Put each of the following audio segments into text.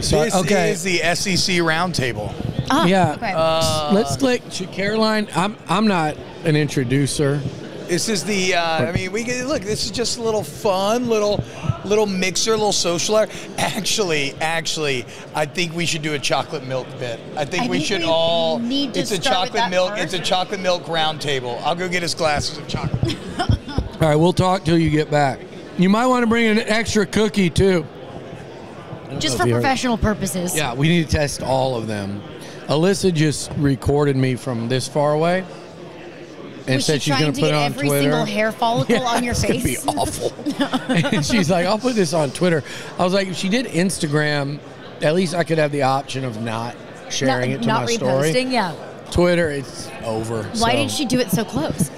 So, This is the SEC roundtable. Oh, yeah. okay. Let's Caroline. I'm not an introducer. This is the. I mean, we can look. This is just a little fun, little mixer, little social hour. Actually, I think we should do a chocolate milk bit. I think we should all. Need to it's a start with chocolate that milk. first. It's a chocolate milk roundtable. I'll go get us glasses of chocolate. All right, we'll talk till you get back. You might want to bring an extra cookie too. Just for professional purposes. Yeah, we need to test all of them. Alyssa just recorded me from this far away. And Was said she she's going trying to to put get it on every Twitter. single hair follicle on your It's face? gonna be awful. And she's like, I'll put this on Twitter. I was like, if she did Instagram, at least I could have the option of not sharing it to not my reposting, story. yeah. Twerter, it's over. Why did she do it so close?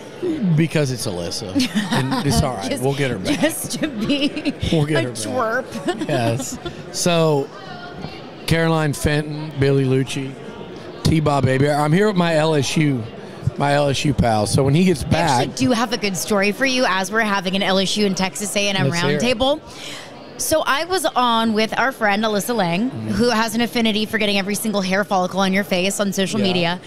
Because it's Alyssa. And it's all right. We'll get her back. Just to be We'll get a her back. twerp. Yes. So, Caroline Fenton, Billy Liucci, TBob baby. I'm here with my LSU pal. So when he gets I back, actually do have a good story for you as we're having an LSU and Texas A&M Let's hear it. roundtable. So I was on with our friend Alyssa Lang, who has an affinity for getting every single hair follicle on your face on social media.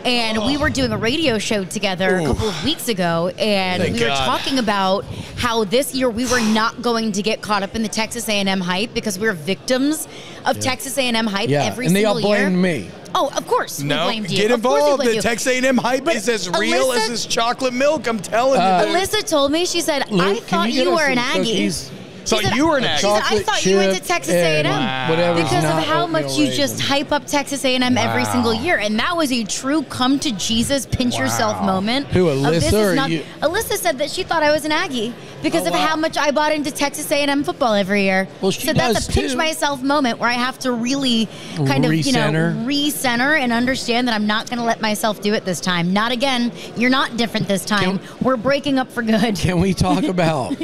And we were doing a radio show together a couple of weeks ago, and Thank we were God. talking about how this year we were not going to get caught up in the Texas A&M hype because we were victims of Texas A&M hype every and they single all year. blamed me. Oh, of course, we No, blamed you. get Of course we involved. blamed The you. Texas A&M hype But is as real as Alyssa- this chocolate milk. I'm telling you. dude. Alyssa told me, she said, Luke, I can thought get you us were an some Aggie. cookies? So you were an She Aggie. said, I Chocolate thought you went to chip Texas and A&M. whatever's Because of not how oatmeal much you raisin. just hype up Texas A&M every single year. And that was a true come to Jesus, pinch yourself moment. Who, of this Alyssa or is not, you? Alyssa said that she thought I was an Aggie because of how much I bought into Texas A&M football every year. Well, she so that's does a pinch too. myself moment where I have to really kind of, Recenter. recenter and understand that I'm not going to let myself do it this time. Not again. You're not different this time. We're breaking up for good. Can we talk about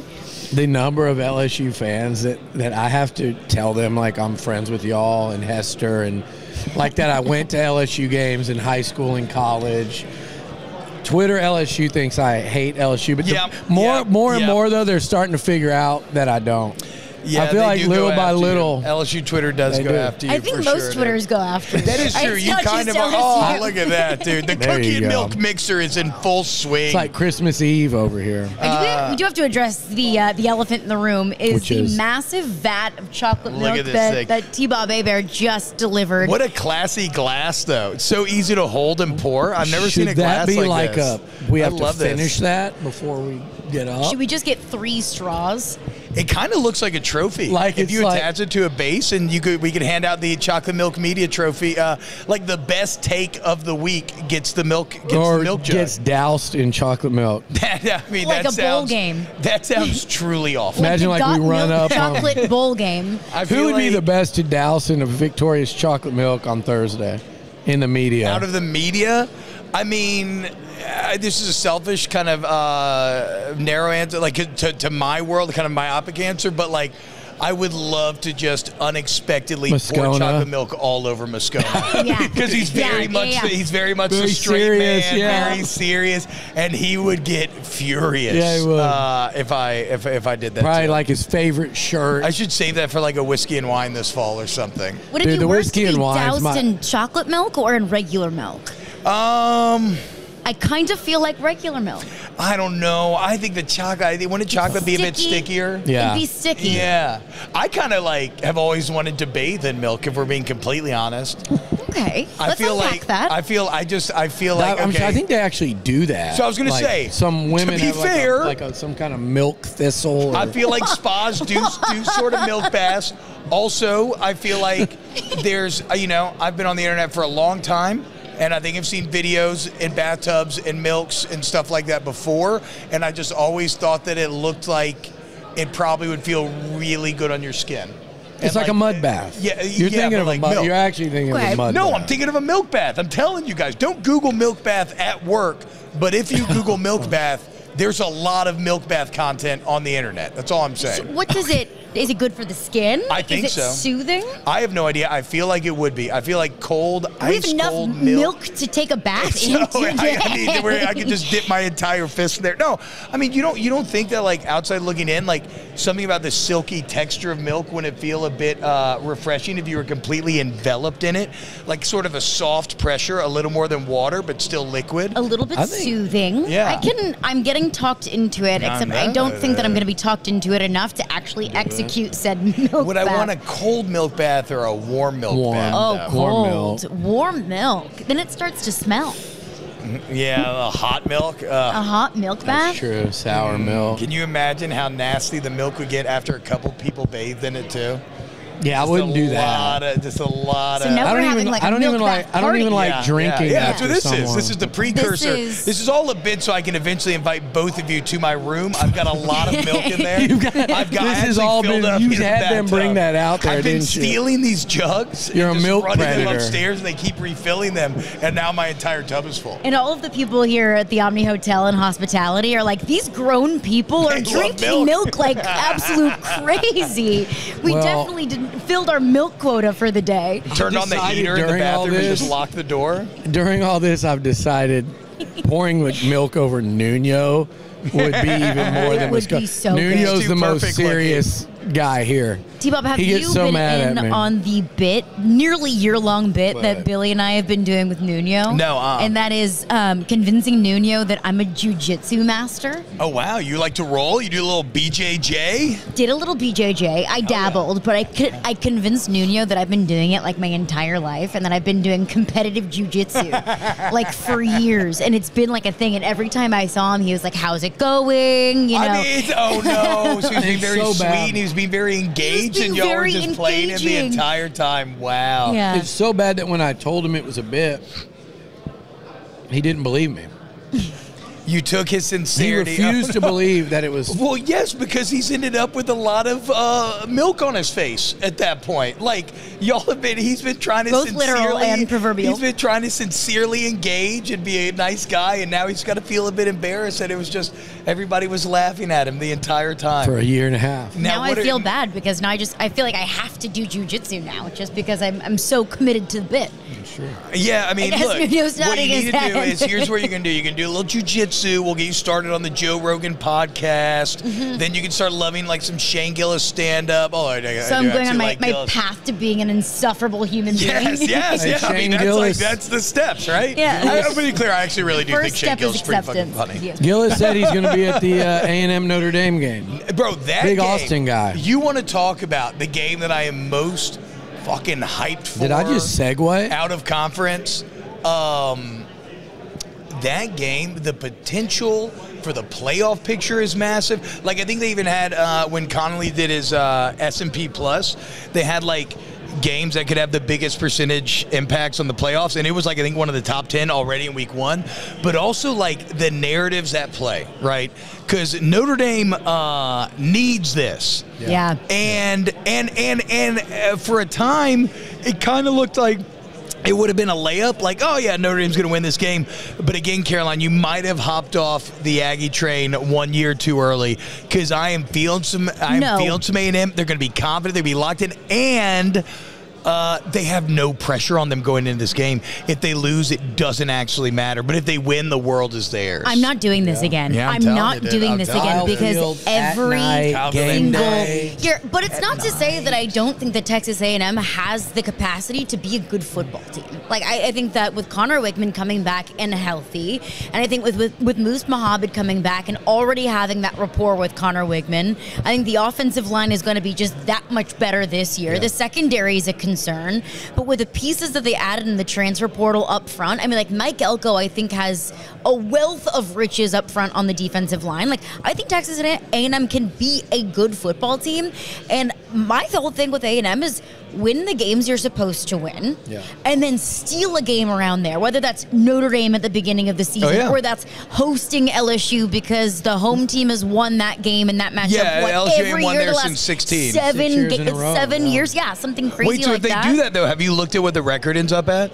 the number of LSU fans that I have to tell them, like, I'm friends with y'all and Hester, and like that I went to LSU games in high school and college. Twitter LSU thinks I hate LSU, but more and more, though, they're starting to figure out that I don't. Yeah, I feel they like do little go by after you. little. LSU Twitter does They go do. after you. I think for most sure, Twitters go after you. That is true. It's You not kind just of are. LSU. Oh, look at that, dude. The There cookie you and go. milk mixer is in full swing. It's like Christmas Eve over here. We do have to address the elephant in the room is Which the is? massive vat of chocolate Look milk at this thing. that T-Bob Bear just delivered. What a classy glass, though. It's so easy to hold and pour. I've never seen a Should glass that be like like this. we have I to love this. finish that before we get up? Should we just get 3 straws? It kind of looks like a trophy. Like if it's you like- attach it to a base, and we could hand out the chocolate milk media trophy. Like the best take of the week gets the milk. Gets or the milk jug. gets doused in chocolate milk. I mean, Like that a bowl sounds, game. That sounds truly awful. Imagine the like we Got run Milk up on- chocolate bowl game. I Who feel would be like the best to douse in a Victoria's chocolate milk on Thursday in the media? out of the media? I mean, this is a selfish kind of narrow answer, like to my world, kind of myopic answer, but like I would love to just unexpectedly pour Moscona. chocolate milk all over Moscona. Yeah. Because he's very much He's very much Very a straight serious, man, yeah. very serious, and he would get furious. Yeah, he would. If I did that. Probably too. like his favorite shirt. I should save that for like a whiskey and wine this fall or something. Would it Dude, be the worse whiskey to be and wine's doused in chocolate milk or in regular milk? I kind of feel like regular milk. I don't know. I think the chocolate. Wouldn't chocolate be a bit Sticky. stickier? Yeah. It'd be sticky. Yeah, I kind of like have always wanted to bathe in milk. If we're being completely honest, Okay. I Let's feel unpack like that. I feel like I think they actually do that. So I was gonna Like, say, some women to be have fair- like some kind of milk thistle. I or- feel like spas do sort of milk baths. Also, I feel like there's I've been on the internet for a long time. And I think I've seen videos in bathtubs and milks and stuff like that before. And I just always thought that it looked like it probably would feel really good on your skin. It's And like a mud bath. Yeah, you're thinking but of like a mud. milk. You're actually thinking of Okay. a mud. No, bath. I'm thinking of a milk bath. I'm telling you guys, don't Google milk bath at work. But if you Google milk bath, there's a lot of milk bath content on the internet. That's all I'm saying. So what does it Is it good for the skin? I think so. Is it soothing? I have no idea. I feel like it would be. I feel like cold, we have ice enough cold milk to take a bath in today. I could just dip my entire fist there. No, I mean, you don't think that, like, outside looking in, like, something about the silky texture of milk wouldn't feel a bit refreshing if you were completely enveloped in it, like sort of a soft pressure, a little more than water, but still liquid. A little bit soothing. Yeah. I'm getting talked into it, except I don't think that I'm going to be talked into it enough to actually execute said milk Would bath. I want a cold milk bath or a warm milk bath? Oh, Warm cold. Warm milk. Then it starts to smell. Yeah, a hot milk. A hot milk bath? That's true. Sour milk. Can you imagine how nasty the milk would get after a couple people bathed in it too? Yeah, I wouldn't do that. Just a lot So of. now we're having like a milk bath I don't even party. like drinking. Yeah, that's what this someone. is. This is the precursor. This is all a bit so I can eventually invite both of you to my room. I've got a lot of milk in there. This has all been. You had them bring that out there, I've been didn't you? stealing these jugs. You're and a just milk running them predator. upstairs, and they keep refilling them, and now my entire tub is full. And all of the people here at the Omni Hotel and Hospitality are like, these grown people are They love drinking milk. milk like absolute crazy. We Well- definitely filled our milk quota for the day. Turned on the decided heater in the during all bathroom and this- just locked the door. During all this, I've decided pouring like milk over Nuno would be even more than Would what's be going. so good. Nuno's Too the most perfect looking. serious guy here. TBob, have He gets you so been mad in at me. on the nearly year-long bit that What? Billy and I have been doing with Nuno? No, And that is convincing Nuno that I'm a jiu-jitsu master. Oh wow, you like to roll? You do a little BJJ? Did a little BJJ. I dabbled, but I convinced Nuno that I've been doing it like my entire life and that I've been doing competitive jiu-jitsu like for years. And it's been like a thing. And every time I saw him, he was like, how's it going? You know? I mean, oh no. So he was being It's very so sweet bad. and he was being very engaged being and y'all were very just playing him the engaging. entire time. Wow. Yeah. It's so bad that when I told him it was a bit, he didn't believe me. You took his He sincerity. refused to believe that it was. Well, yes, because he's ended up with a lot of milk on his face at that point. Like, he's been trying to Both literal and proverbial. He's been trying to sincerely engage and be a nice guy, and now he's got to feel a bit embarrassed that it was just everybody was laughing at him the entire time. For a year and a half. Now I what feel bad because now I feel like I have to do jujitsu now just because I'm so committed to the bit. Sure. Yeah, I mean, I guess look, Nuno's what nodding you need his to do head. is, here's what you're going to do. You can do a little jujitsu. We'll get you started on the Joe Rogan podcast. Mm-hmm. Then you can start loving, like, some Shane Gillis stand-up. Oh, I So I'm going on my Gillis. path to being an insufferable human being. Yes, Hey, yeah. I Shane mean, Gillis. that's the steps, right? Yeah. I'm pretty clear. I actually really do First think Shane step Gillis is is pretty fucking acceptance. funny. Yes. Gillis said he's going to be at the A&M Notre Dame game. Bro, that Big game, Austin guy. You want to talk about the game that I am most fucking hyped for? Did I just segue? Out of conference? That game, the potential for the playoff picture is massive. Like, I think they even had, when Connolly did his S&P Plus, they had, like, games that could have the biggest percentage impacts on the playoffs, and it was, like, I think one of the top 10 already in week one, but also, like, the narratives at play, right? Because Notre Dame needs this. Yeah. And for a time, it kind of looked like it would have been a layup, like, oh yeah, Notre Dame's going to win this game. But again, Caroline, you might have hopped off the Aggie train 1 year too early, because I am feeling some A&M. They're going to be confident, they'll be locked in, and they have no pressure on them going into this game. If they lose, it doesn't actually matter. But if they win, the world is theirs. I'm not doing this again. Yeah, I'm I'm telling not you, dude. doing I'm this telling again you. because Field at every night, game single day. year. But it's not to say that I don't think that Texas A&M has the capacity to be a good football team. Like I think that with Connor Wickman coming back and healthy, and I think with Moose Mohammed coming back and already having that rapport with Connor Wickman, I think the offensive line is going to be just that much better this year. Yeah. The secondary is a concern, but with the pieces that they added in the transfer portal up front, I mean, like Mike Elko, I think has a wealth of riches up front on the defensive line. Like I think Texas A&M can be a good football team, and my whole thing with A&M is win the games you're supposed to win, and then steal a game around there, whether that's Notre Dame at the beginning of the season or that's hosting LSU because the home team has won that game and that matchup. Yeah, LSU ain't every won year there the last since 16. 7 6 years in a row, seven yeah. years, something crazy Wait, so like if they that. do that, though, have you looked at what the record ends up at?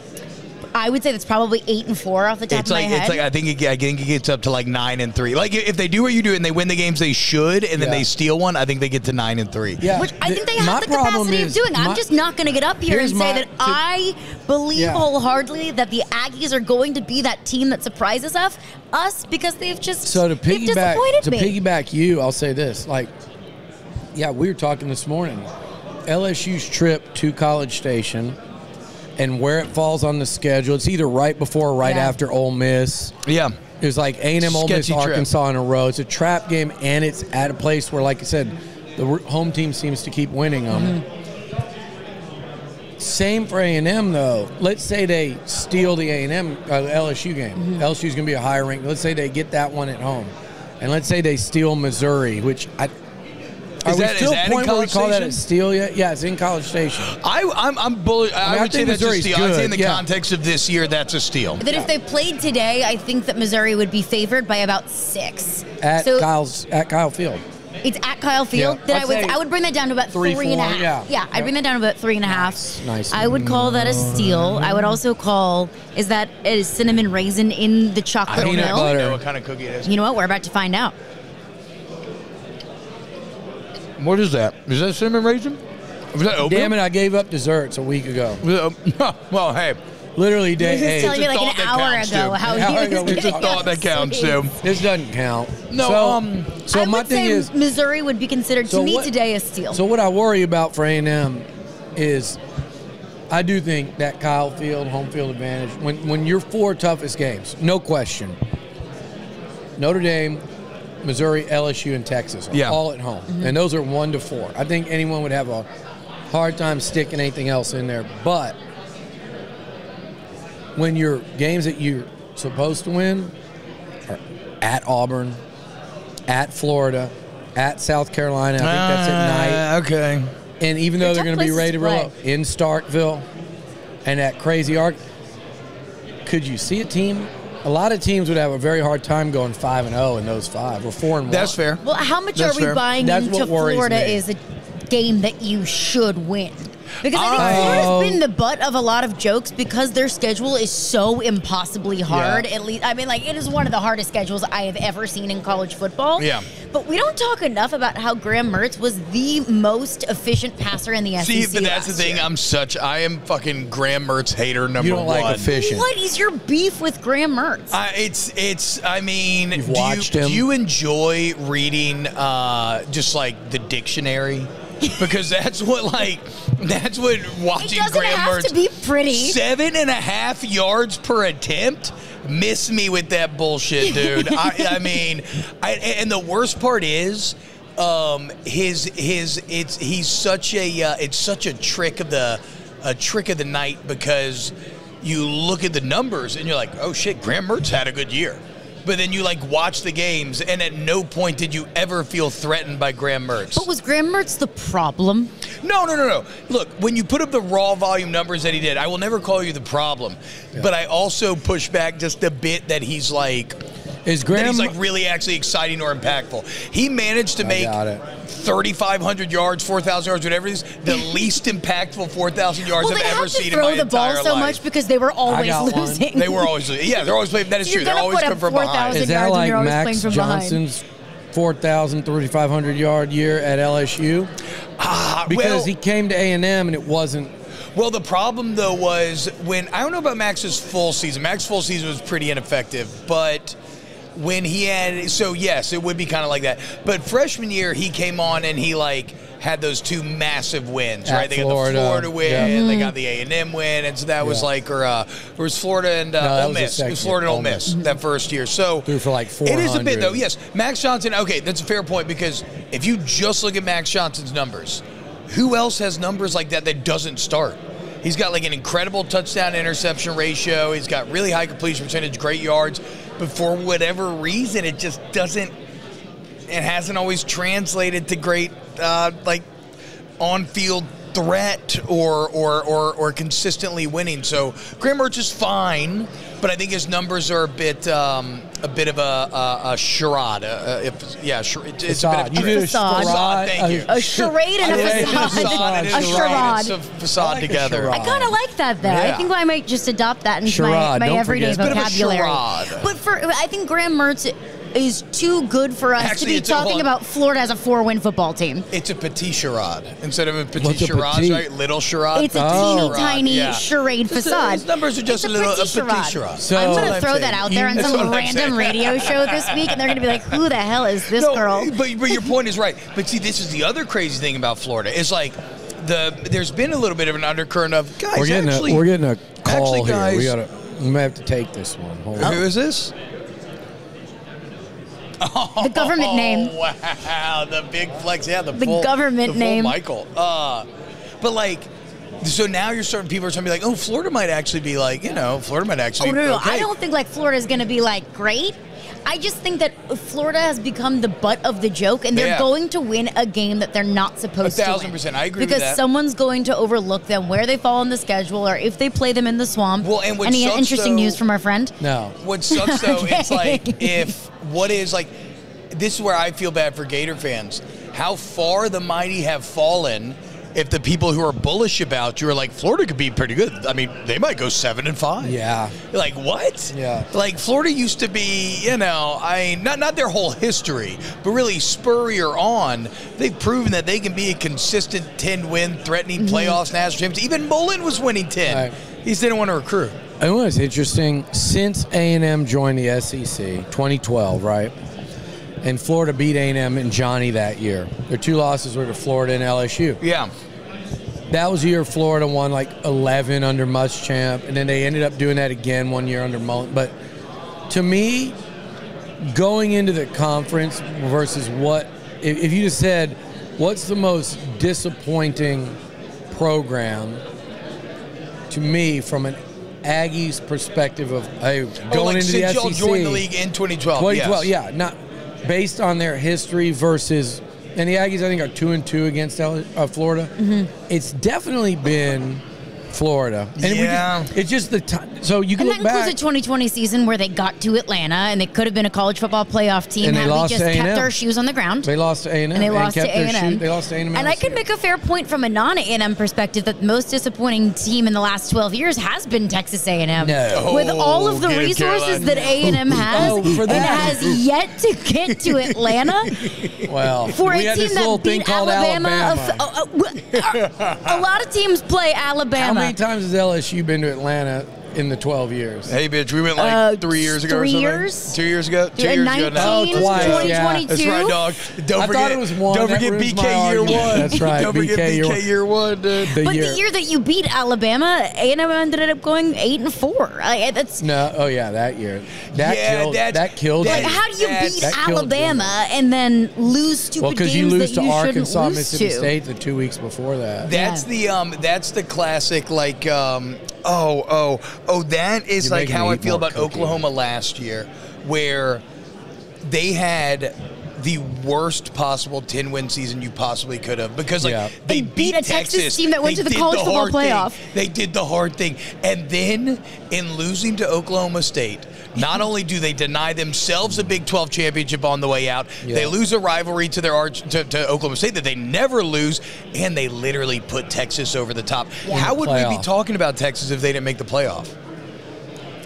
I would say that's probably 8-4 off the top of my head. It's like I think it gets up to like 9-3. Like if they do what you do and they win the games they should, and then they steal one, I think they get to 9-3. Yeah. Which I think they have the capacity of doing. I'm just not going to get up here and say that I believe wholeheartedly that the Aggies are going to be that team that surprises us because they've just they've disappointed me. Piggyback you, I'll say this. Like, yeah, we were talking this morning. LSU's trip to College Station and where it falls on the schedule, it's either right before or right after Ole Miss. Yeah. It was like A&M, Ole Miss, Arkansas in a row. It's a trap game, and it's at a place where, like I said, the home team seems to keep winning them. Same for A&M, though. Let's say they steal the A&M LSU game. LSU's going to be a higher rank. Let's say they get that one at home. And let's say they steal Missouri, which Are we still at a point where we call that a steal yet? Yeah, it's in College Station. I'm bullish. I would say that's a steal. I'd say in the context of this year, that's a steal. That if they played today, I think that Missouri would be favored by about 6. At Kyle Field. It's at Kyle Field. Yeah. Then I would bring that down to about 3.5. Yeah, I'd bring that down to about 3.5. Nice. I would call that a steal. I would also call, is that a cinnamon raisin in the chocolate milk? Peanut butter. I don't know what kind of cookie it is. You know what? We're about to find out. What is that? Is that cinnamon raisin? Was that oatmeal? Damn it, I gave up desserts a week ago. Well, hey. Literally day 8. He was telling me like an hour ago how he was It's a thought that counts, too. This doesn't count. No, so my thing is, Missouri would be considered, to me today, a steal. So what I worry about for A&M is I do think that Kyle Field, home field advantage, when your 4 toughest games, no question, Notre Dame, Missouri, LSU, and Texas are all at home. And those are 1-4. I think anyone would have a hard time sticking anything else in there. But when your games that you're supposed to win are at Auburn, at Florida, at South Carolina, I think that's at night. Okay. And even though they're going to be ready to roll in Starkville and at Crazy Arc, could you see a team? A lot of teams would have a very hard time going 5-0 in those 5 or 4-1. That's fair. Well, how much are we buying into Florida is a game that you should win? Because I think Florida's been the butt of a lot of jokes because their schedule is so impossibly hard. At least, I mean, like, it is one of the hardest schedules I have ever seen in college football. Yeah. But we don't talk enough about how Graham Mertz was the most efficient passer in the SEC. See, but that's the thing. Year. I am fucking Graham Mertz hater number 1. You don't like efficient. What is your beef with Graham Mertz? I mean, you've watched him. Do you enjoy reading just like the dictionary? Because that's what watching Graham Mertz. To be pretty. 7.5 yards per attempt. Miss me with that bullshit, dude. I mean, and the worst part is, he's such a trick of the night because you look at the numbers and you're like, oh shit, Graham Mertz had a good year. But then you watch the games, and at no point did you ever feel threatened by Graham Mertz. But was Graham Mertz the problem? No. Look, when you put up the raw volume numbers that he did, I will never call you the problem. Yeah. But I also push back just a bit that he's really actually exciting or impactful. He managed to make 3,500 yards, 4,000 yards, whatever it is, the least impactful 4,000 yards I've ever seen in my entire life. They had to throw the ball so much because they were always losing. They were always losing. Yeah, they're always playing. That is true. They're always coming from behind. Is that like Max Johnson's 4,000, 3,500 yard year at LSU? Because he came to A&M and it wasn't. Well, the problem, though, was I don't know about Max's full season. Max's full season was pretty ineffective, but when he yes, it would be kind of like that. But freshman year, he came on and he had those 2 massive wins, right? They got the Florida win, they got the A&M win, and so that was it was Florida and Ole Miss. It was Florida and Ole Miss that first year. So threw for 400. It is a bit, though. Yes, Max Johnson. Okay, that's a fair point because if you just look at Max Johnson's numbers, who else has numbers like that doesn't start? He's got an incredible touchdown interception ratio. He's got really high completion percentage, great yards. But for whatever reason, it just doesn't. It hasn't always translated to great, on-field threat or consistently winning. So Graham Mertz is fine, but I think his numbers are a bit of a charade. It's a bit of You did a facade. facade. Thank you. A charade and a facade. A charade. A facade I like a together. charade. I kind of like that, though. I Yeah. think I might just adopt that into Charade, my don't everyday forget. It's a bit of a vocabulary. charade. But I think Graham Mertz is too good for us Actually, to be it's a whole- talking about Florida as a 4-win football team. It's a petit charade instead of a petit What's a charade, petit? right? Little charade. It's a Charade, teeny yeah. charade facade. His numbers are just It's a little petit petit charade. So- I'm going That's to what throw I'm that saying. out there on That's some what I'm random saying. radio show this week, and they're going to be like, who the hell is this girl? But your point is right. But see, this is the other crazy thing about Florida. It's like there's been a little bit of an undercurrent of guys. We're getting a call actually, here. guys- We may have to take this one. Hold on. Who is this? The government name. Wow, the big flex. Yeah, the The government name. Michael. But like, so now people are starting to be like, oh, Florida might actually be like, Florida might actually. Oh, no. Okay. I don't think like Florida is going to be like great. I just think that Florida has become the butt of the joke, and they're Yeah. going to win a game that they're not supposed to win. 1,000%. I agree with because that. someone's going to overlook them where they fall in the schedule, or if they play them in the swamp. Well, and what Any sucks, interesting though- news from our friend? No. What sucks though, it's like Okay. this is where I feel bad for Gator fans. How far the mighty have fallen. If the people who are bullish about you are like, Florida could be pretty good. I mean, they might go 7-5. Yeah. You're like, what? Yeah. Like, Florida used to be, not their whole history, but really Spurrier on. They've proven that they can be a consistent 10-win, threatening playoffs, national champions. Even Mullen was winning 10. Right. He just didn't want to recruit. I know it's interesting. Since A&M joined the SEC, 2012, right? And Florida beat A&M and Johnny that year. Their two losses were to Florida and LSU. Yeah. That was the year Florida won like 11 under Muschamp, and then they ended up doing that again one year under Mullen. But to me, going into the conference versus if you just said, what's the most disappointing program to me from an Aggies perspective of going into since the y'all SEC. joined the league in 2012. 2012, yes. yeah, not based on their history versus, and the Aggies I think are 2-2 against Florida. It's definitely been Florida, and Yeah. it's just the time. So you can And that look back. includes a 2020 season where they got to Atlanta, and they could have been a college football playoff team And they had we lost just to kept A&M. our shoes on the ground. They lost to A&M. And they lost to kept their A&M. They lost to A&M. And I can make a fair point from a non-A&M perspective that the most disappointing team in the last 12 years has been Texas A&M. No. With all of the get it, resources Caroline. that A&M has, Oh, for and that. has yet to get to Atlanta Well, for we a had team this little that thing beat called Alabama. Alabama. A lot of teams play How Alabama. many times has LSU been to Atlanta in the 12 years? Hey, bitch, we went like 3 years ago or 3 something. years? 2 years ago? 2 In years ago now. 19, twice, yeah. 2022. That's right, dog. Don't I forget, thought it was one. Don't That forget ruins my BK year argument. one. That's right, Don't forget BK year BK year one, dude. But the year that you beat Alabama, A&M ended up going 8-4. That's No, oh yeah, that year. That Yeah, killed. that's- That killed. like, you. how do you beat that killed Alabama and then lose stupid Well, because games you lose that to you Arkansas, shouldn't lose Mississippi to? State the 2 weeks before that. That's the classic like that is You're like making how me I eat feel more about cookie. Oklahoma last year, where they had the worst possible 10-win season you possibly could have because Yeah. they They beat a Texas team that went They to the did college football hard thing. playoff. They did the hard thing, and then in losing to Oklahoma State, not only do they deny themselves a Big 12 championship on the way out, Yeah. they lose a rivalry to their to Oklahoma State that they never lose, and they literally put Texas over the top. How would we be Playoff. talking about Texas if they didn't make the playoff?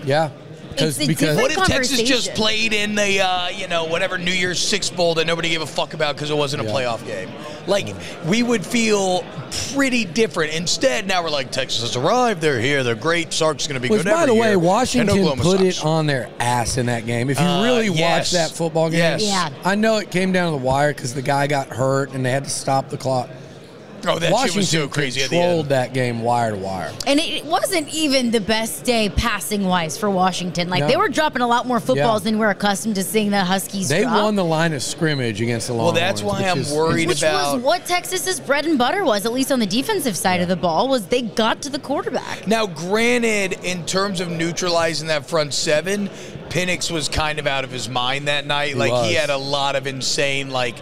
Yeah. It's a Because different What if Texas conversation. just played in the whatever New Year's Six Bowl that nobody gave a fuck about because it wasn't a Yeah. playoff game? Like, we would feel pretty different. Instead, now we're like, Texas has arrived. They're here. They're great. Sark's going to be Which, good by every the way, year. And Washington Oklahoma put sucks. it on their ass in that game. If you really Yes. watch that football game, Yes. Yeah. I know it came down to the wire because the guy got hurt and they had to stop the clock. Oh, that Washington shit was so crazy at the controlled end. that game wire to wire. And it wasn't even the best day passing wise for Washington. Like, No. they were dropping a lot more footballs Yeah. than we're accustomed to seeing the Huskies They drop. won the line of scrimmage against the Well, Longhorns. that's why which I'm is- worried Which about. was what Texas's bread and butter was, at least on the defensive side of the ball, was they got to the quarterback. Now, granted, in terms of neutralizing that front seven, Penix was kind of out of his mind that night. Like, he was. had a lot of insane, like,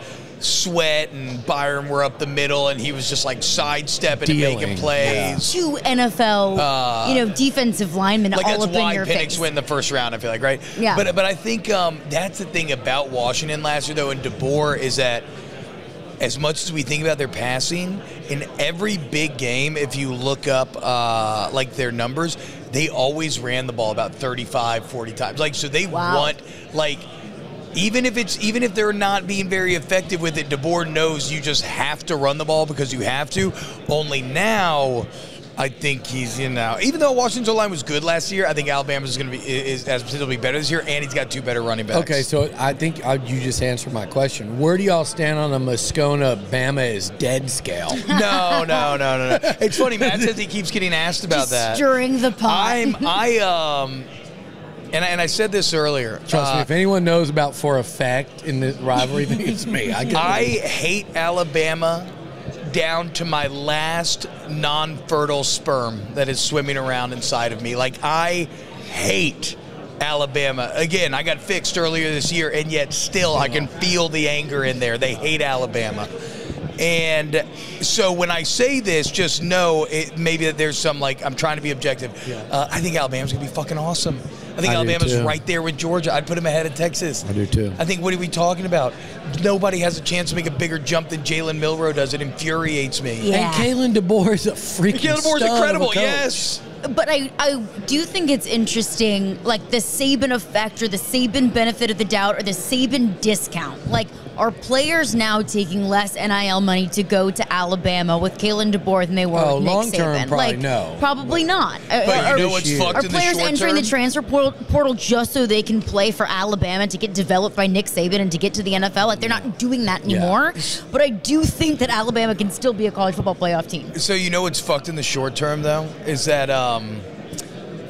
Sweat and Byron were up the middle, and he was just like sidestepping Dealing, and making plays. Two NFL, defensive linemen Like all that's up in why your Penix face. win the first round, I feel like, right? Yeah. But I think that's the thing about Washington last year, though, and DeBoer is that as much as we think about their passing, in every big game, if you look up like their numbers, they always ran the ball about 35, 40 times. Like, so they want, like, even if they're not being very effective with it, DeBoer knows you just have to run the ball because you have to. Only now, I think he's even though Washington's O-line was good last year, I think Alabama's going to has potential to be better this year, and he's got 2 better running backs. Okay, so I think you just answered my question. Where do y'all stand on the Moscona Bama is dead scale? No. It's funny. Matt says he keeps getting asked about that. Stirring the pot. And I said this earlier. Trust me, if anyone knows about for a fact in this rivalry thing, it's me. I hate Alabama down to my last non-fertile sperm that is swimming around inside of me. Like, I hate Alabama. Again, I got fixed earlier this year, and yet still I can feel the anger in there. They hate Alabama. And so when I say this, just know maybe that there's some, like, I'm trying to be objective. Yeah. I think Alabama's going to be fucking awesome. I think Alabama's right there with Georgia. I'd put them ahead of Texas. I do too. I think, what are we talking about? Nobody has a chance to make a bigger jump than Jalen Milroe does. It infuriates me. Yeah. And Kalen DeBoer is a freaking Kalen DeBoer's stud incredible, of a coach. yes. But I do think it's interesting, like the Saban effect or the Saban benefit of the doubt or the Saban discount. Like, are players now taking less NIL money to go to Alabama with Kalen DeBoer than they were with Nick long term, Saban? probably like, no. Probably not. But you know what's fucked Are in the players short entering term? the transfer portal just so they can play for Alabama to get developed by Nick Saban and to get to the NFL? Like, they're not doing that anymore. But I do think that Alabama can still be a college football playoff team. So you know what's fucked in the short term, though, is that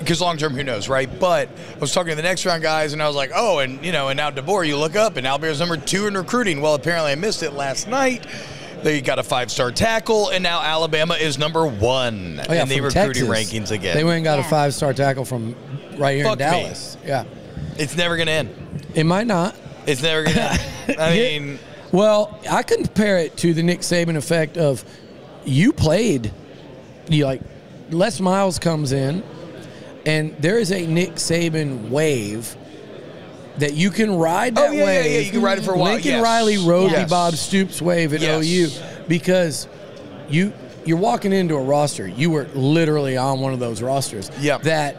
because long term, who knows, right? But I was talking to the next round guys, and I was like, oh, and now DeBoer, you look up, and Alabama's number 2 in recruiting. Well, apparently I missed it last night. They got a 5-star tackle, and now Alabama is number 1 in the recruiting rankings again. They went and got a 5-star tackle from right here in Dallas. Yeah. It's never going to end. It might not. It's never going to end. I mean. Well, I compare it to the Nick Saban effect of you played, Les Miles comes in, and there is a Nick Saban wave that you can ride that wave. Yeah, you can ride it for a while. Lincoln Riley rode the Bob Stoops wave at OU because you're walking into a roster. You were literally on one of those rosters that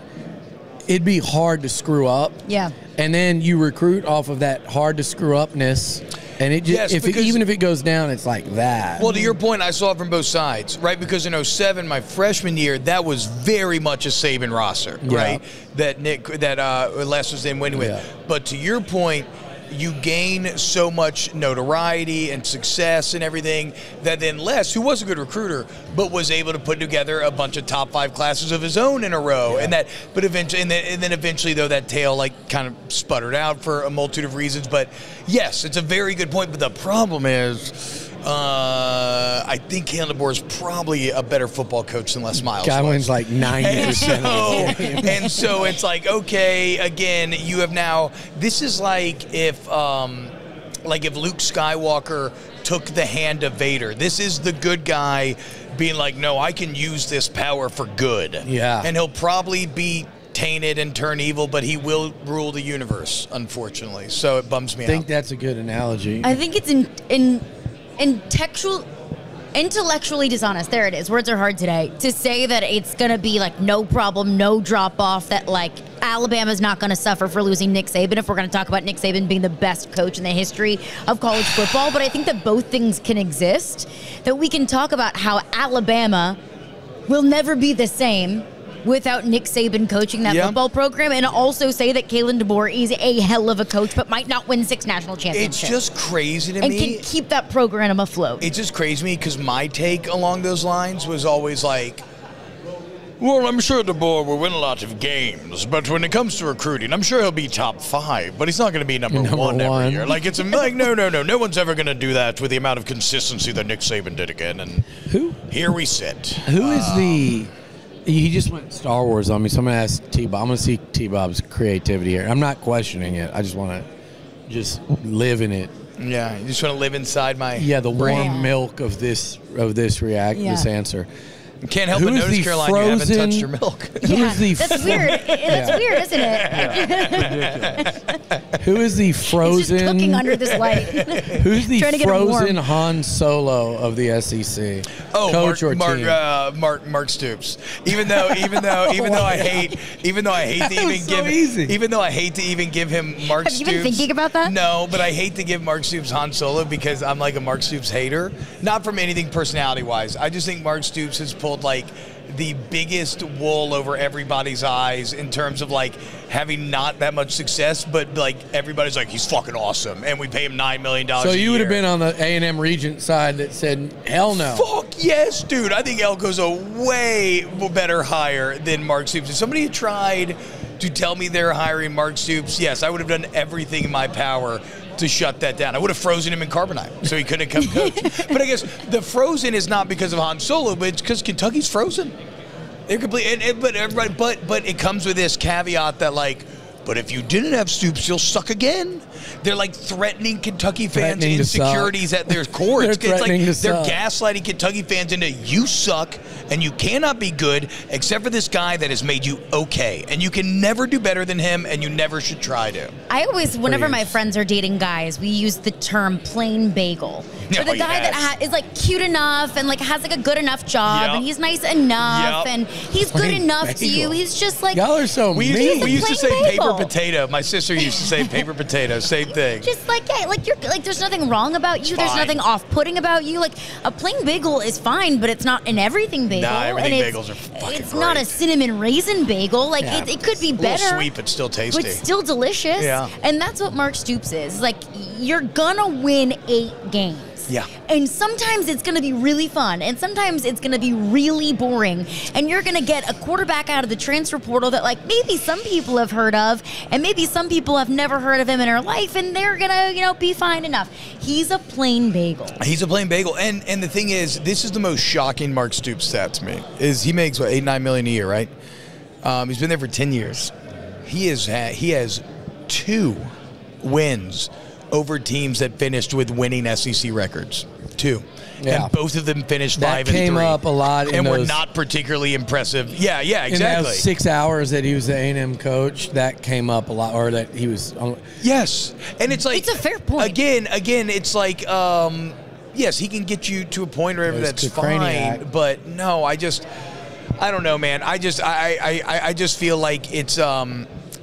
it'd be hard to screw up. Yeah. And then you recruit off of that hard to screw upness. And it just, even if it goes down, it's like that. Well, to your point, I saw it from both sides, right? Because in 07, my freshman year, that was very much a Saban roster, right? That Les was in winning with. Yeah. But to your point, you gain so much notoriety and success and everything that then Les, who was a good recruiter, but was able to put together a bunch of top 5 classes of his own in a row. And then eventually though that tail kind of sputtered out for a multitude of reasons. But yes, it's a very good point. But the problem is, I think Kalen DeBoer is probably a better football coach than Les Miles. Guy wins like 90% of the game. And so it's like, okay, again, you have now. This is like if Luke Skywalker took the hand of Vader. This is the good guy being like, no, I can use this power for good. Yeah. And he'll probably be tainted and turn evil, but he will rule the universe, unfortunately. So it bums me out. I think that's a good analogy. I think it's intellectually dishonest. There it is. Words are hard today. To say that it's going to be like no problem, no drop off, that like Alabama's not going to suffer for losing Nick Saban if we're going to talk about Nick Saban being the best coach in the history of college football. But I think that both things can exist, that we can talk about how Alabama will never be the same without Nick Saban coaching that football program, and also say that Kalen DeBoer is a hell of a coach but might not win 6 national championships. It's just crazy to me. And can keep that program afloat. It's just crazy to me because my take along those lines was always like, well, I'm sure DeBoer will win a lot of games, but when it comes to recruiting, I'm sure he'll be top 5, but he's not going to be number one every year. Like, it's like, no one's ever going to do that with the amount of consistency that Nick Saban did again. And here we sit. Who is he just went Star Wars on me, so I'm going to ask TBob. I'm going to see TBob's creativity here. I'm not questioning it. I just want to live in it. Yeah, you just want to live inside my the warm brain. milk of this this answer. Can't help Who but is notice, the Caroline, you haven't frozen- touched your milk. Who is the That's weird. That's weird, isn't it? Who is the It's just frozen? cooking under this light. Who's the Trying to get it warm. frozen Han Solo of the SEC? Oh, Coach or team? Mark Stoops. Even though I hate to even give him Mark Have Stoops. you been thinking about that? No, but I hate to give Mark Stoops Han Solo because I'm like a Mark Stoops hater. Not from anything personality wise. I just think Mark Stoops has pulled like the biggest wool over everybody's eyes in terms of like having not that much success, but like everybody's like, he's fucking awesome, and we pay him $9 million. So you would have been on the A&M Regent side that said, hell no. Fuck yes, dude. I think Elko's a way better hire than Mark Stoops. If somebody had tried to tell me they're hiring Mark Stoops, yes, I would have done everything in my power to shut that down. I would have frozen him in carbonite so he couldn't come coach. But I guess the frozen is not because of Han Solo, but it's because Kentucky's frozen. They're complete. But it comes with this caveat that like, but if you didn't have Stoops, you'll suck again. They're like threatening Kentucky fans' insecurities at their core. It's like they're gaslighting Kentucky fans into you suck and you cannot be good except for this guy that has made you okay. And you can never do better than him and you never should try to. I always, whenever my friends are dating guys, we use the term plain bagel. For the guy that is like cute enough and like has like a good enough job and he's nice enough and he's good enough to you. He's just like, y'all are so we mean. We used to say bagel. paper potato. My sister used to say paper potato. Same thing. just like, yeah, like you're like, there's nothing wrong about you. There's fine. nothing off-putting about you. Like a plain bagel is fine, but it's not an everything bagel. Nah, everything and bagels are fucking It's not a great. cinnamon raisin bagel. Like Yeah. it could be A little better. sweet, but still tasty. But still delicious. Yeah. And that's what Mark Stoops is. Like, you're gonna win 8 games. Yeah. And sometimes it's gonna be really fun, and sometimes it's gonna be really boring. And you're gonna get a quarterback out of the transfer portal that, like, maybe some people have heard of, and maybe some people have never heard of him in their life, and they're gonna, be fine enough. He's a plain bagel. He's a plain bagel. And the thing is, this is the most shocking Mark Stoops stat to me, is he makes, what, $8-9 million a year, right? He's been there for 10 years. He has 2 wins over teams that finished with winning SEC records. 2. Yeah. And both of them finished That 5 and 3. came up a lot in and were those- not particularly impressive. Yeah, In exactly. those 6 hours that he was the A&M coach, that came up a lot, or that he was. Yes. And it's like, It's a fair point. Again, it's like, yes, he can get you to a point where It's that's Kraniak. fine. But no, I don't know, man. I just feel like it's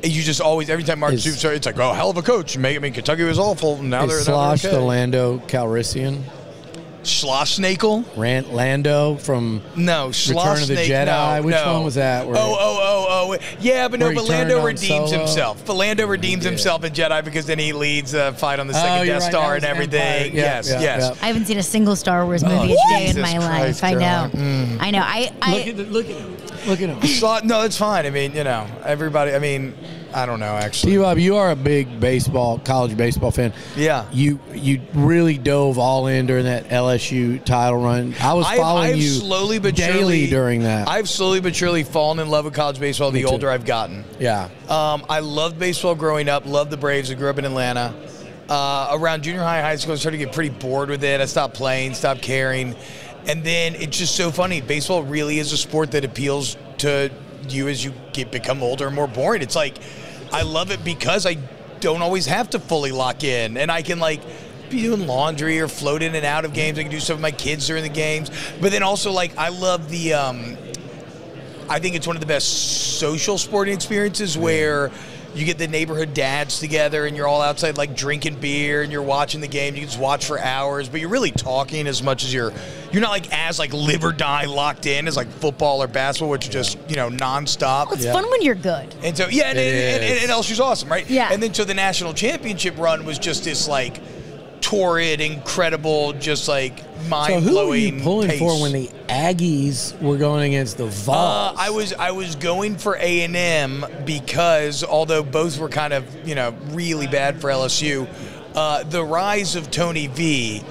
you just always, every time Mark Stoops starts, it's like, oh, hell of a coach. Kentucky was awful. Now Is they're Slosh okay. the Lando Calrissian? Schlossnakel? Lando from No, Return of the Jedi. Which one was that? Where Oh. Yeah, but no, where he but Lando turned on redeems Solo? himself. But Lando redeems himself in Jedi because then he leads a fight on the second you're Death right, Star that and was everything. Empire. Yeah, Yes, yeah, yes. yeah. I haven't seen a single Star Wars movie a day in Jesus my Christ, life. I know. Caroline. I know. Look at him. Look at him. No, it's fine. I mean, everybody. I mean, I don't know actually. TBob, you are a big college baseball fan. Yeah. You really dove all in during that LSU title run. I was following I've you slowly but daily surely, during that. I've slowly but surely fallen in love with college baseball the too. older I've gotten. Yeah. I loved baseball growing up. Loved the Braves. I grew up in Atlanta. Around junior high, high school, I started to get pretty bored with it. I stopped playing, stopped caring. And then it's just so funny. Baseball really is a sport that appeals to you as you become older and more boring. It's like, I love it because I don't always have to fully lock in. And I can, like, be doing laundry or float in and out of games. I can do stuff with my kids during the games. But then also, like, I love the I think it's one of the best social sporting experiences where you get the neighborhood dads together and you're all outside, like, drinking beer and you're watching the game. You can just watch for hours, but you're really talking as much as you're not like as like live or die locked in as like football or basketball, which are just, nonstop. Well, it's fun when you're good. And so, yeah, and LSU's awesome, right? Yeah. And then so the national championship run was just this, like, torrid, incredible, just like So mind-blowing who were you pulling pace. for when the Aggies were going against the Vols? I was going for A&M because although both were kind of really bad for LSU, the rise of Tony V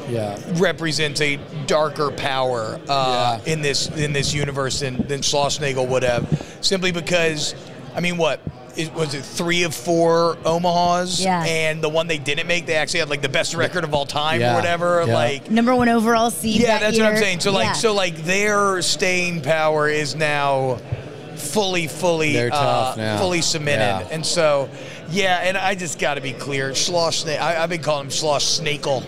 represents a darker power in this universe than Schlossnagle would have, simply because, I mean, what? was it 3 of 4 Omahas? Yeah. And the one they didn't make, they actually had like the best record of all time Yeah. or whatever. Yeah. Like #1 overall seed. yeah, that that's year. what I'm saying. So like, Yeah. so like their staying power is now fully They're tough now. fully cemented. Yeah. And so, yeah, and I just got to be clear, Slosh Snake. I've been calling him Slosh Snakel.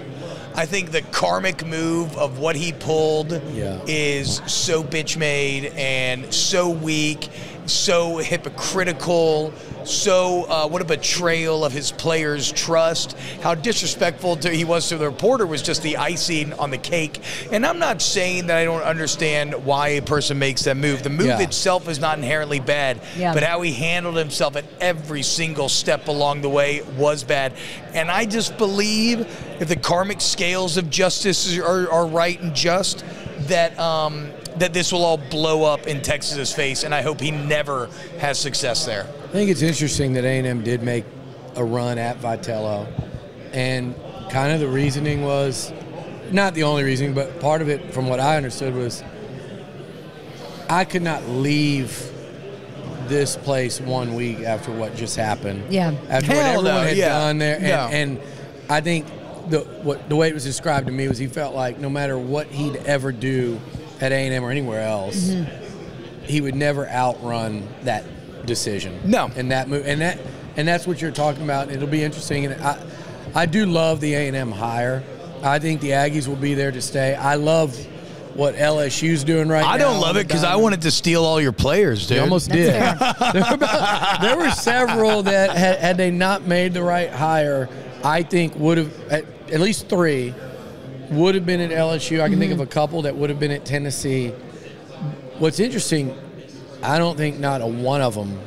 I think the karmic move of what he pulled is so bitch made and so weak, so hypocritical, so what a betrayal of his players' trust. How disrespectful he was to the reporter was just the icing on the cake. And I'm not saying that I don't understand why a person makes that move. The move itself is not inherently bad, but how he handled himself at every single step along the way was bad. And I just believe if the karmic scales of justice are right and just, that that this will all blow up in Texas's face, and I hope he never has success there. I think it's interesting that A&M did make a run at Vitello, and kind of the reasoning was, not the only reasoning, but part of it from what I understood was, I could not leave this place 1 week after what just happened. Yeah. After what everyone had yeah. done there. No. And I think the way it was described to me was he felt like no matter what he'd ever do at A&M or anywhere else, he would never outrun that decision. No. And that move, and that's what you're talking about. It'll be interesting, and I do love the A&M hire. I think the Aggies will be there to stay. I love what LSU's doing right now. I don't love it because I wanted to steal all your players, dude. You almost did. There were several that had they not made the right hire, I think would have at least 3 would have been at LSU. I can think of a couple that would have been at Tennessee. What's interesting, I don't think not a one of them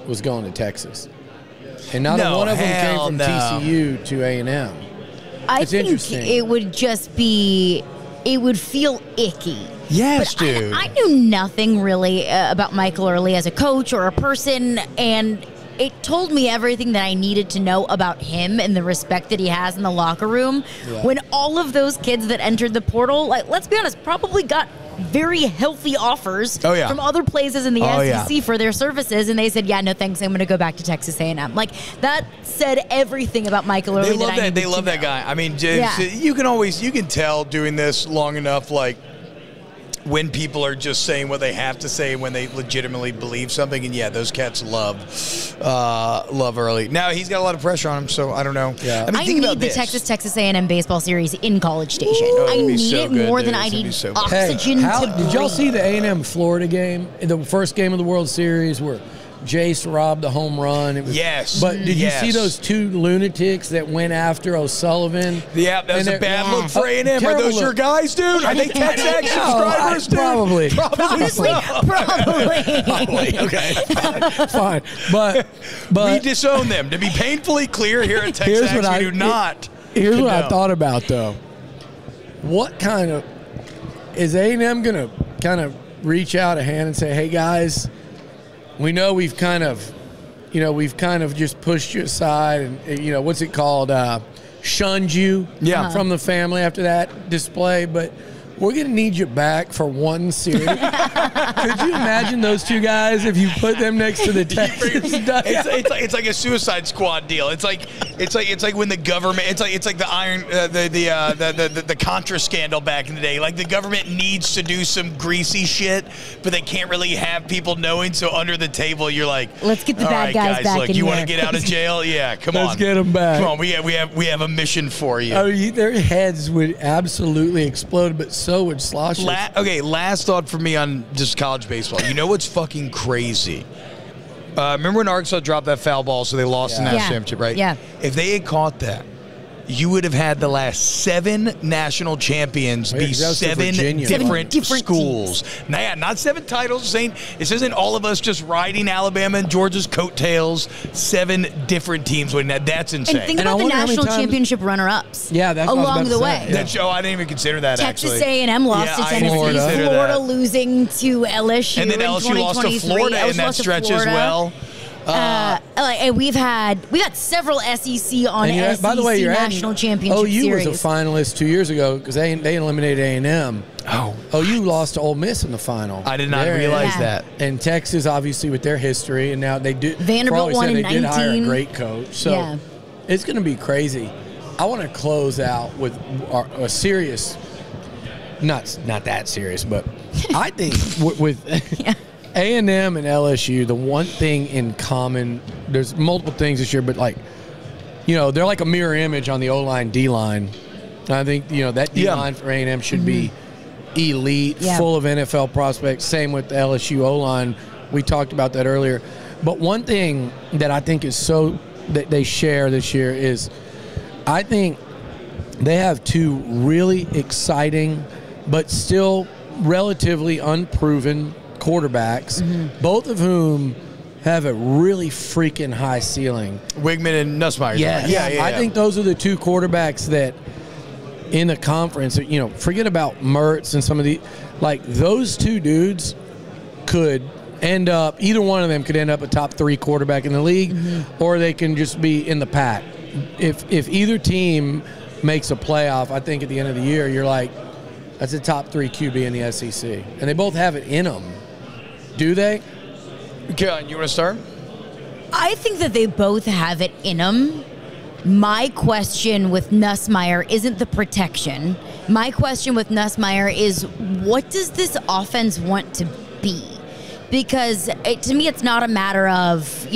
was going to Texas, and not a one of them came from TCU to A&M. I It's think interesting. it would just be, it would feel icky. Yes, But dude. I knew nothing really about Michael Early as a coach or a person, and it told me everything that I needed to know about him and the respect that he has in the locker room. Yeah. When all of those kids that entered the portal, like, let's be honest, probably got very healthy offers from other places in the SEC for their services, and they said, "Yeah, no thanks, I'm going to go back to Texas A&M." Like, that said everything about Michael Early. They love that guy. I mean, you can tell doing this long enough, like, when people are just saying what they have to say when they legitimately believe something. And yeah, those cats love Early. Now he's got a lot of pressure on him, so I don't know. Yeah. I mean, think about need the this. Texas A&M baseball series in College Station. I it'd be need so it good, more dude. than I It'd be need so good. oxygen to breathe. Did y'all see the A&M Florida game, the first game of the World Series where Jace robbed the home run? It was, Yes. But did you see those 2 lunatics that went after O'Sullivan? Yeah, that was a bad look for A&M. Are terrible those your look. guys, dude? Are they TechSack subscribers, dude? Probably. Honestly, probably. Probably. Okay. Fine. But we disown them. To be painfully clear, here at TechSack, we do not. Here's what I condone. thought about, though. What kind of is A&M going to kind of reach out a hand and say, "Hey guys, we know we've kind of just pushed you aside, and what's it called, shunned you from the family after that display, but we're going to need you back for one series." Could you imagine those 2 guys if you put them next to the Texas dugout? It's like a Suicide Squad deal. It's like when the government. It's like the iron the Contra scandal back in the day. Like, the government needs to do some greasy shit, but they can't really have people knowing. So under the table, you're like, let's get the all bad right, guys back look, in you here. want to get out of jail? Yeah, come on. Let's get them back. Come on, we have a mission for you. I mean, their heads would absolutely explode, but so would Slosh's. Last thought for me on just college baseball. You know what's fucking crazy? Remember when Arkansas dropped that foul ball so they lost the national championship, right? Yeah. If they had caught that, you would have had the last 7 national champions be 7 different schools. Now, not 7 titles. Saying this isn't all of us just riding Alabama and Georgia's coattails. 7 different teams winning that. That's insane. And think about the national championship runner-ups. Yeah, that's what I was along about the to way. say. I didn't even consider that. Texas actually. A&M lost to Tennessee. Florida losing to LSU. And then in LSU lost to 2023. Florida in that lost to stretch Florida. as well. And we got several SEC on SEC by the way, you're national championship OU series. was a finalist 2 years ago because they eliminated A&M. Oh, OU lost to Ole Miss in the final. I did not realize that. And Texas, obviously, with their history, and now they do. Vanderbilt won in they did hire a 19. great coach, so it's going to be crazy. I want to close out with a serious, not that serious, but I think with A&M and LSU, the one thing in common, there's multiple things this year, but they're like a mirror image on the O-line, D-line. And I think, that D-line for A&M should be elite, full of NFL prospects. Same with the LSU O-line. We talked about that earlier. But one thing that I think is that they share this year is I think they have two really exciting but still relatively unproven quarterbacks, both of whom have a really freaking high ceiling. Wigman and Nussmeier. Yeah. I think those are the two quarterbacks that in the conference, forget about Mertz and some of the, those two dudes could end up, either one of them could end up a top 3 quarterback in the league, or they can just be in the pack. If either team makes a playoff, I think at the end of the year, you're like, that's a top 3 QB in the SEC. And they both have it in them. Do they? Caroline, you want to start? I think that they both have it in them. My question with Nussmeier isn't the protection. My question with Nussmeier is, what does this offense want to be? Because to me, it's not a matter of,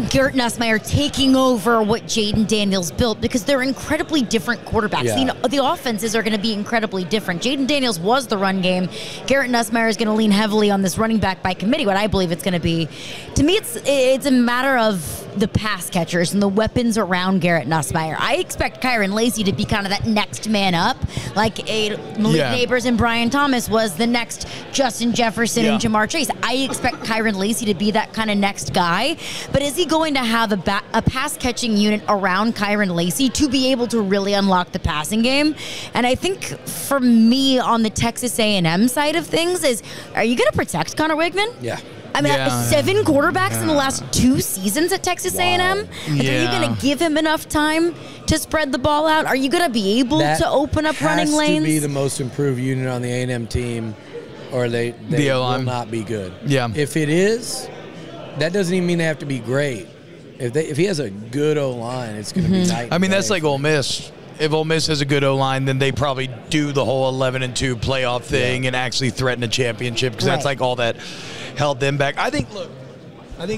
Garrett Nussmeier taking over what Jaden Daniels built, because they're incredibly different quarterbacks. Yeah. The offenses are going to be incredibly different. Jaden Daniels was the run game. Garrett Nussmeier is going to lean heavily on this running back by committee, what I believe it's going to be. To me, it's a matter of the pass catchers and the weapons around Garrett Nussmeier. I expect Kyron Lacey to be kind of that next man up, like Malik Neighbors and Brian Thomas was the next Justin Jefferson and Jamar Chase. I expect Kyron Lacey to be that kind of next guy. But is he going to have a pass-catching unit around Kyron Lacey to be able to really unlock the passing game? And I think for me on the Texas A&M side of things is, are you going to protect Connor Wigman? Yeah. I mean, 7 quarterbacks in the last 2 seasons at Texas A&M. Are you going to give him enough time to spread the ball out? Are you going to be able to open up running lanes? Has to be the most improved unit on the A&M team, or they will not be good. Yeah. If it is, that doesn't even mean they have to be great. If he has a good O-line, it's going to be night. I mean, that's like Ole Miss. If Ole Miss has a good O-line, then they probably do the whole 11-2 playoff thing and actually threaten a championship, because that's like all that held them back. I think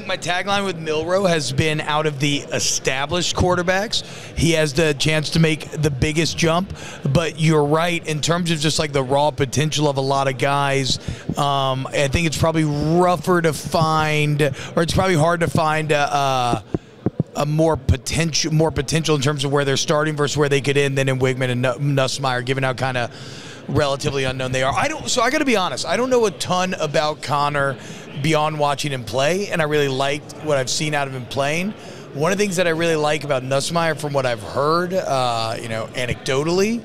my tagline with Milroe has been, out of the established quarterbacks, he has the chance to make the biggest jump. But you're right, in terms of just like the raw potential of a lot of guys, I think it's probably rougher to find, or it's probably hard to find a more potential in terms of where they're starting versus where they could end than in Wigman and Nussmeier, given how kind of relatively unknown they are. So I got to be honest, I don't know a ton about Connor beyond watching him play, and I really liked what I've seen out of him playing. One of the things that I really like about Nussmeier, from what I've heard, anecdotally,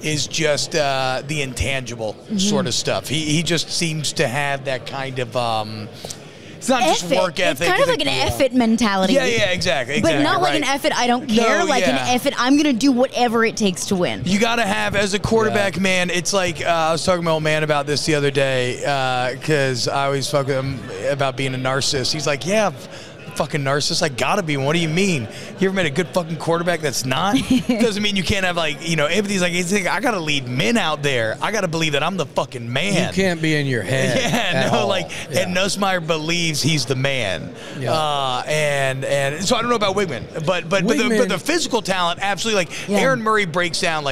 is just the intangible sort of stuff. He just seems to have that kind of it's not just work ethic. It's kind of like an effort mentality. Yeah, exactly. But not like an effort, I don't care. An effort, I'm going to do whatever it takes to win. You got to have, as a quarterback, man, it's like, I was talking to my old man about this the other day, because I always fuck with him about being a narcissist. He's like, fucking narcissist, I gotta be. What do you mean? You ever met a good fucking quarterback that's not? Doesn't mean you can't have empathy's like, he's like, I gotta lead men out there. I gotta believe that I'm the fucking man. You can't be in your head. And Nussmeier believes he's the man. And so I don't know about Wigman, but the physical talent, absolutely. Aaron Murray breaks down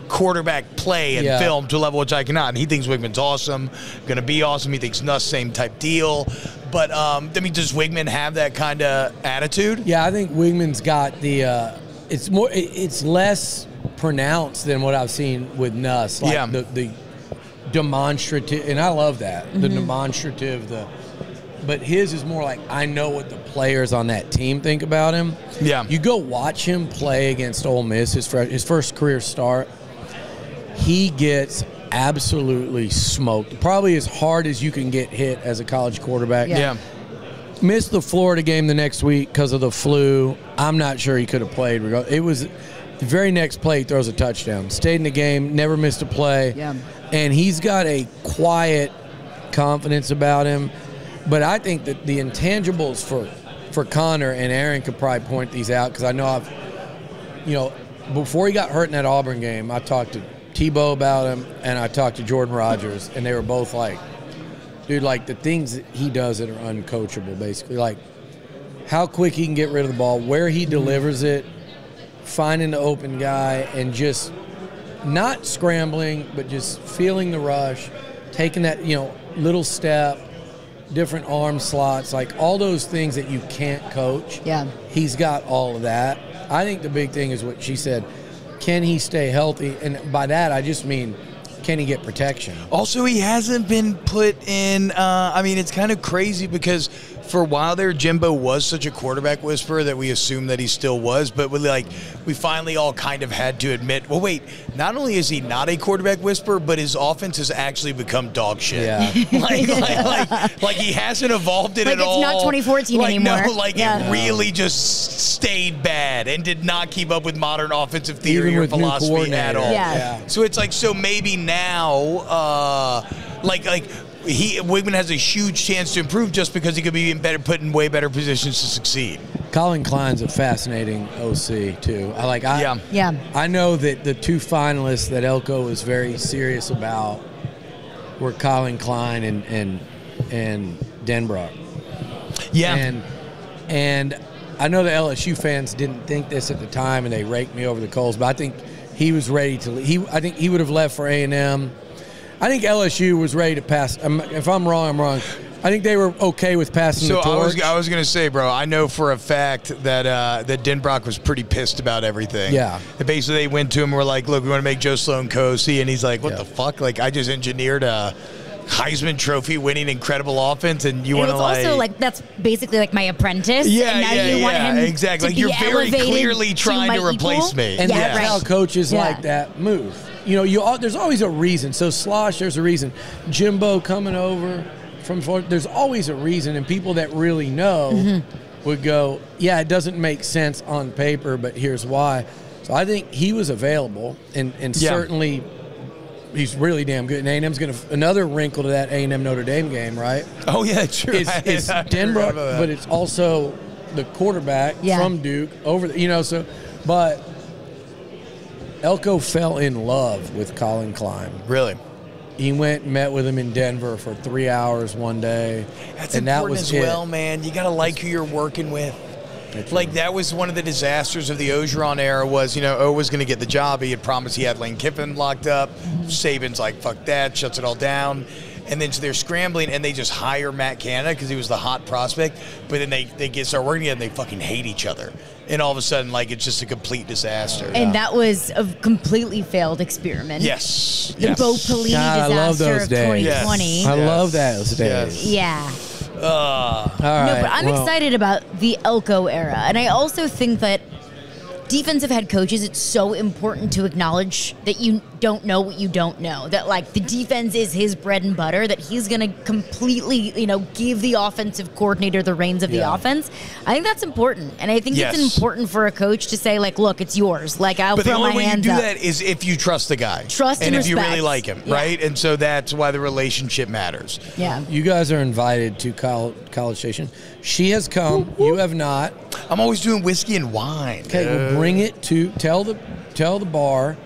quarterback play and film to a level which I cannot. And he thinks Wigman's awesome, gonna be awesome. He thinks Nuss, same type deal. But does Wigman have that kind of attitude? Yeah, I think Wigman's got the. It's less pronounced than what I've seen with Nuss. The demonstrative, and I love that. The demonstrative, but his is more like, I know what the players on that team think about him. Yeah, you go watch him play against Ole Miss, his first career start. He gets absolutely smoked, probably as hard as you can get hit as a college quarterback. Missed the Florida game the next week because of the flu. I'm not sure he could have played. It was the very next play, he throws a touchdown. Stayed in the game, never missed a play. Yeah. And he's got a quiet confidence about him. But I think that the intangibles for Connor, and Aaron could probably point these out because I know before he got hurt in that Auburn game, I talked to TBob about him and I talked to Jordan Rogers, and they were both like, dude, like the things that he does that are uncoachable, basically. Like how quick he can get rid of the ball, where he delivers it, finding the open guy, and just not scrambling, but just feeling the rush, taking that, little step, different arm slots, like all those things that you can't coach. Yeah. He's got all of that. I think the big thing is what she said. Can he stay healthy? And by that, I just mean, can he get protection? Also, he hasn't been put in, it's kind of crazy because for a while there, Jimbo was such a quarterback whisperer that we assumed that he still was, but we finally all kind of had to admit, well, wait, not only is he not a quarterback whisperer, but his offense has actually become dog shit. Yeah. like he hasn't evolved it Like at it's all. not 2014 anymore. No, it really just stayed bad and did not keep up with modern offensive theory Even or with new philosophy at all. Yeah. So it's like, so maybe now, Wigman has a huge chance to improve just because he could be put in way better positions to succeed. Colin Klein's a fascinating OC too. I know that the two finalists that Elko was very serious about were Colin Klein and Denbrock. Yeah. And I know the LSU fans didn't think this at the time, and they raked me over the coals. But I think he was ready to leave. I think he would have left for A&M. I think LSU was ready to pass. If I'm wrong, I'm wrong. I think they were okay with passing the torch. I was going to say, bro, I know for a fact that Denbrock was pretty pissed about everything. Yeah. And basically, they went to him and were like, look, we want to make Joe Sloan cozy. And he's like, what the fuck? Like, I just engineered a Heisman Trophy winning incredible offense, and you want to also that's basically like my apprentice. Yeah, and now you want him exactly. To you're be very clearly to trying to replace equal? me. And that's right. how coaches like that move. There's always a reason. So Slosh, there's a reason. Jimbo coming over from Florida, there's always a reason. And people that really know would go, yeah, it doesn't make sense on paper, but here's why. So I think he was available, and certainly he's really damn good. And A&M's going to another wrinkle to that A&M Notre Dame game, right? Oh yeah, true. It's Denver, but it's also the quarterback from Duke over the, but Elko fell in love with Colin Klein. Really? He went and met with him in Denver for 3 hours one day. That's and important that was as well, man. You got to like who you're working with. That was one of the disasters of the Ogeron era was, O was going to get the job. He had promised he had Lane Kiffin locked up. Saban's like, fuck that, shuts it all down. And then so they're scrambling, and they just hire Matt Canada because he was the hot prospect. But then they start working together, and they fucking hate each other. And all of a sudden, it's just a complete disaster. And that was a completely failed experiment. Yes. The Bo Pelini disaster of 2020. Yes. I love those days. Yeah. All right. No, but I'm excited about the Elko era. And I also think that defensive head coaches, it's so important to acknowledge that you don't know what you don't know. That, the defense is his bread and butter, that he's going to completely, give the offensive coordinator the reins of the offense. I think that's important. And I think it's important for a coach to say, look, it's yours. I'll but throw my hands up. But the only way you do that is if you trust the guy. Trust and if respect. you really like him, right? And so that's why the relationship matters. Yeah. You guys are invited to College Station. She has come. Whoop, whoop. You have not. I'm always doing whiskey and wine. Okay, well, bring it to tell the bar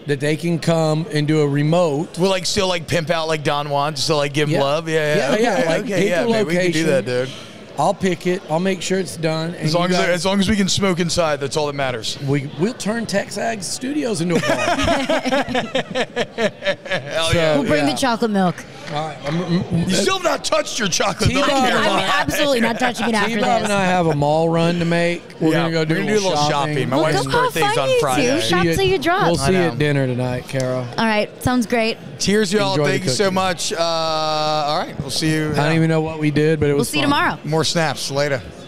that they can come and do a remote. We'll still pimp out Don Juan, still give him love. Yeah. Pick a location. We can do that, dude. I'll pick it. I'll make sure it's done. As long as we can smoke inside, that's all that matters. We'll turn Texag Studios into a bar. We'll bring the chocolate milk. All right. You still have not touched your chocolate milk. I'm absolutely not touching it after this. TBob and I have a mall run to make. We're going to go do a little shopping. My wife's birthday's on Friday. Shop till you drop. We'll see you at dinner tonight, Carol. All right. Sounds great. Cheers, y'all. Thank you so much. All right. We'll see you. I don't even know what we did, but it was We'll see you tomorrow. More snaps later.